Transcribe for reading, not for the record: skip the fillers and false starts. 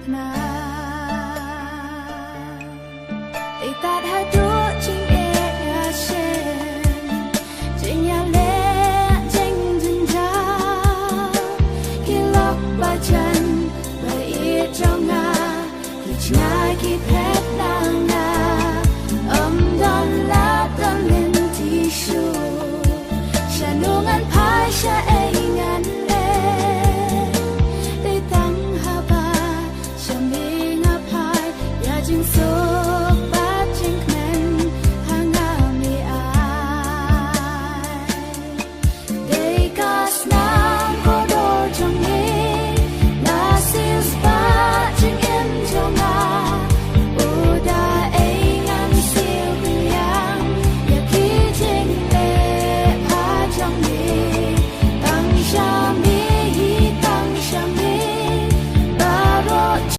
na ai ta hai đứa chính e sen chính nhà lẽ chính dân cha khi lóc ba chân ba ít trong nga khi trái khi phép nàng na âm đón lá đón lên thì su cha nung ăn phai cha ai ngàn lệ để tăng hà ba cha mi ngã phai ya chính số